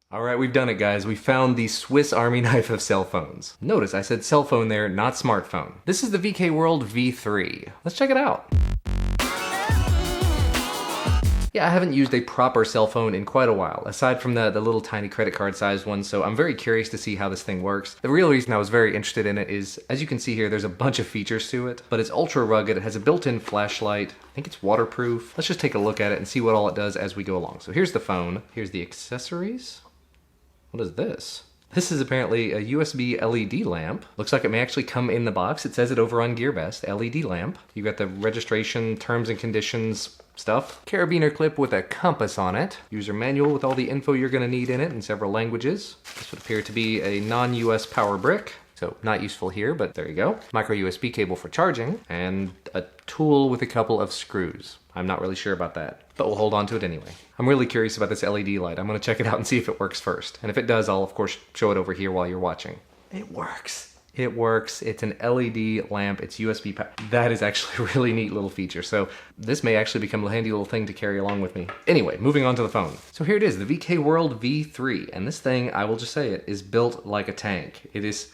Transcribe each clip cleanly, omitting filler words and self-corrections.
All right, we've done it, guys. We found the Swiss Army knife of cell phones. Notice I said cell phone there, not smartphone. This is the VKWorld V3. Let's check it out. Yeah, I haven't used a proper cell phone in quite a while, aside from the little tiny credit card sized one, so I'm very curious to see how this thing works. The real reason I was very interested in it is, as you can see here, there's a bunch of features to it, but it's ultra rugged. It has a built-in flashlight. I think it's waterproof. Let's just take a look at it and see what all it does as we go along. So here's the phone. Here's the accessories. What is this? This is apparently a USB LED lamp. Looks like it may actually come in the box. It says it over on GearBest, LED lamp. You got the registration, terms and conditions stuff. Carabiner clip with a compass on it. User manual with all the info you're gonna need in it in several languages. This would appear to be a non-US power brick. So not useful here, but there you go. Micro USB cable for charging, and a tool with a couple of screws. I'm not really sure about that, but we'll hold on to it anyway. I'm really curious about this LED light. I'm gonna check it out and see if it works first. And if it does, I'll of course show it over here while you're watching. It works. It works. It's an LED lamp. It's USB power. That is actually a really neat little feature. So this may actually become a handy little thing to carry along with me. Anyway, moving on to the phone. So here it is, the VKWorld V3. And this thing, I will just say it, is built like a tank. It is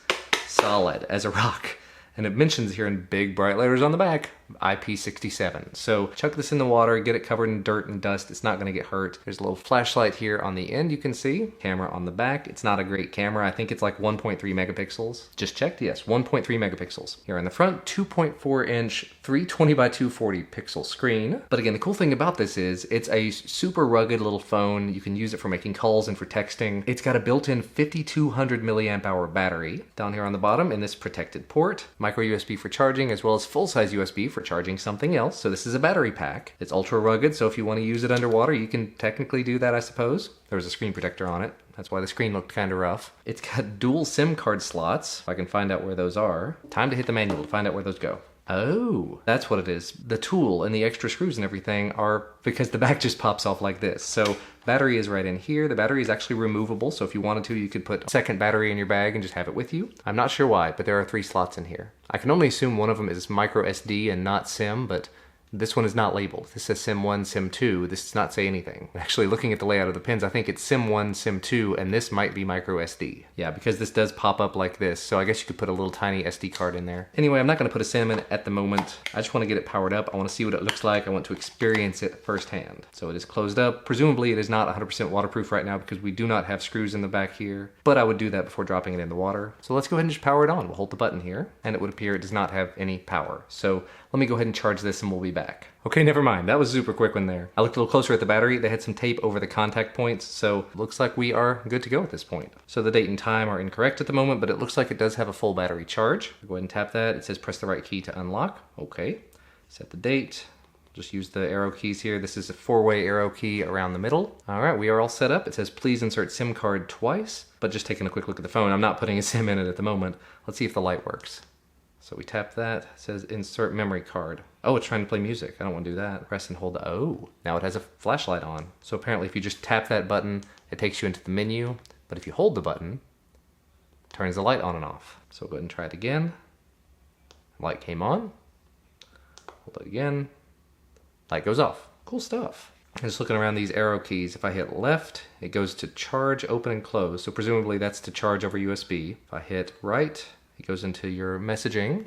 solid as a rock. And it mentions here in big bright letters on the back, IP67. So chuck this in the water, get it covered in dirt and dust. It's not gonna get hurt. There's a little flashlight here on the end you can see. Camera on the back. It's not a great camera. I think it's like 1.3 megapixels. Just checked, yes, 1.3 megapixels. Here on the front, 2.4 inch, 320 by 240 pixel screen. But again, the cool thing about this is it's a super rugged little phone. You can use it for making calls and for texting. It's got a built-in 5200 milliamp hour battery down here on the bottom in this protected port. Micro USB for charging, as well as full-size USB for charging something else. So this is a battery pack. It's ultra rugged, so if you want to use it underwater, you can technically do that, I suppose. There was a screen protector on it. That's why the screen looked kind of rough. It's got dual SIM card slots, if I can find out where those are. Time to hit the manual to find out where those go. Oh, that's what it is. The tool and the extra screws and everything are because the back just pops off like this. So battery is right in here. The battery is actually removable, so if you wanted to, you could put a second battery in your bag and just have it with you. I'm not sure why, but there are 3 slots in here. I can only assume one of them is micro SD and not SIM, but this one is not labeled. This says SIM 1, SIM 2. This does not say anything. Actually, looking at the layout of the pins, I think it's SIM 1, SIM 2, and this might be micro SD. Yeah, because this does pop up like this, so I guess you could put a little tiny SD card in there. Anyway, I'm not gonna put a SIM in it at the moment. I just wanna get it powered up. I wanna see what it looks like. I want to experience it firsthand. So it is closed up. Presumably it is not 100% waterproof right now because we do not have screws in the back here, but I would do that before dropping it in the water. So let's go ahead and just power it on. We'll hold the button here, and it would appear it does not have any power. So let me go ahead and charge this and we'll be back. Okay, never mind. That was a super quick one there. I looked a little closer at the battery. They had some tape over the contact points, so it looks like we are good to go at this point. So the date and time are incorrect at the moment, but it looks like it does have a full battery charge. Go ahead and tap that. It says press the right key to unlock. Okay. Set the date. Just use the arrow keys here. This is a 4-way arrow key around the middle. All right, we are all set up. It says please insert SIM card twice, but just taking a quick look at the phone. I'm not putting a SIM in it at the moment. Let's see if the light works. So we tap that, it says insert memory card. Oh, it's trying to play music. I don't want to do that. Press and hold the, oh, now it has a flashlight on. So apparently if you just tap that button, it takes you into the menu. But if you hold the button, it turns the light on and off. So go ahead and try it again. Light came on. Hold it again. Light goes off. Cool stuff. I'm just looking around these arrow keys. If I hit left, it goes to charge, open, and close. So presumably that's to charge over USB. If I hit right, it goes into your messaging.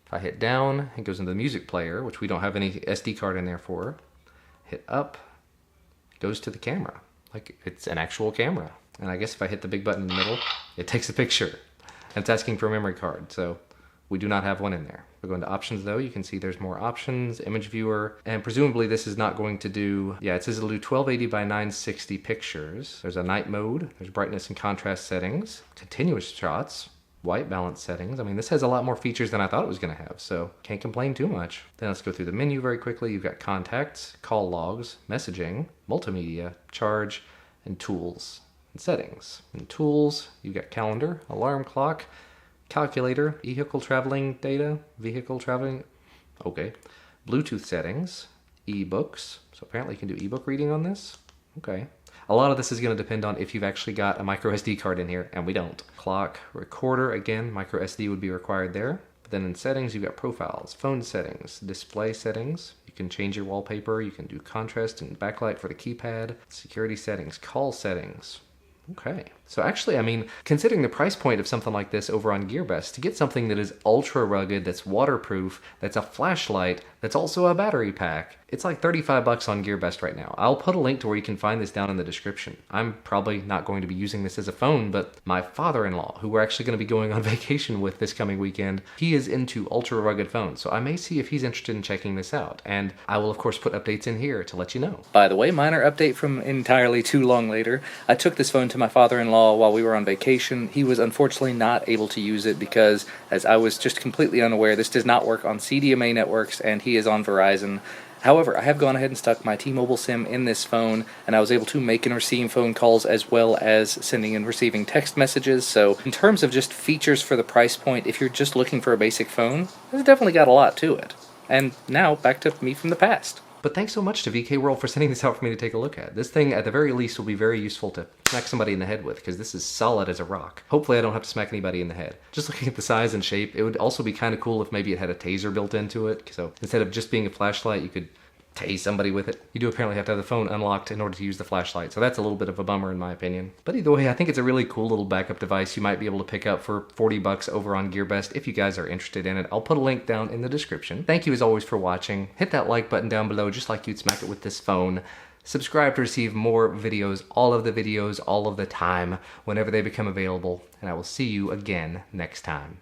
If I hit down, it goes into the music player, which we don't have any SD card in there for. Hit up, it goes to the camera. Like it's an actual camera. And I guess if I hit the big button in the middle, it takes a picture. And it's asking for a memory card, so we do not have one in there. We go into options though, you can see there's more options, image viewer, and presumably this is not going to do, yeah, it says it'll do 1280 by 960 pictures. There's a night mode, there's brightness and contrast settings, continuous shots, white balance settings. I mean, this has a lot more features than I thought it was gonna have, so can't complain too much. Then let's go through the menu very quickly. You've got contacts, call logs, messaging, multimedia, charge, and tools and settings. In tools, you've got calendar, alarm clock, calculator, vehicle traveling data, okay. Bluetooth settings, ebooks. So apparently you can do ebook reading on this. Okay. A lot of this is going to depend on if you've actually got a micro SD card in here, and we don't. Clock, recorder, again, micro SD would be required there. But then in settings, you've got profiles, phone settings, display settings. You can change your wallpaper. You can do contrast and backlight for the keypad. Security settings, call settings. Okay. So actually, I mean, considering the price point of something like this over on GearBest, to get something that is ultra rugged, that's waterproof, that's a flashlight, that's also a battery pack, it's like 35 bucks on GearBest right now. I'll put a link to where you can find this down in the description. I'm probably not going to be using this as a phone, but my father-in-law, who we're actually going to be going on vacation with this coming weekend, he is into ultra rugged phones. So I may see if he's interested in checking this out. And I will, of course, put updates in here to let you know. By the way, minor update from entirely too long later. I took this phone to my father-in-law while we were on vacation. He was unfortunately not able to use it because, as I was just completely unaware, this does not work on CDMA networks and he is on Verizon. However, I have gone ahead and stuck my T-Mobile SIM in this phone, and I was able to make and receive phone calls as well as sending and receiving text messages. So in terms of just features for the price point, if you're just looking for a basic phone, it's definitely got a lot to it. And now, back to me from the past. But thanks so much to VKWorld for sending this out for me to take a look at. This thing, at the very least, will be very useful to smack somebody in the head with, because this is solid as a rock. Hopefully I don't have to smack anybody in the head. Just looking at the size and shape, it would also be kind of cool if maybe it had a taser built into it. So instead of just being a flashlight, you could tase somebody with it. You do apparently have to have the phone unlocked in order to use the flashlight, so that's a little bit of a bummer in my opinion. But either way, I think it's a really cool little backup device you might be able to pick up for 40 bucks over on GearBest if you guys are interested in it. I'll put a link down in the description. Thank you as always for watching. Hit that like button down below just like you'd smack it with this phone. Subscribe to receive more videos, all of the time, whenever they become available, and I will see you again next time.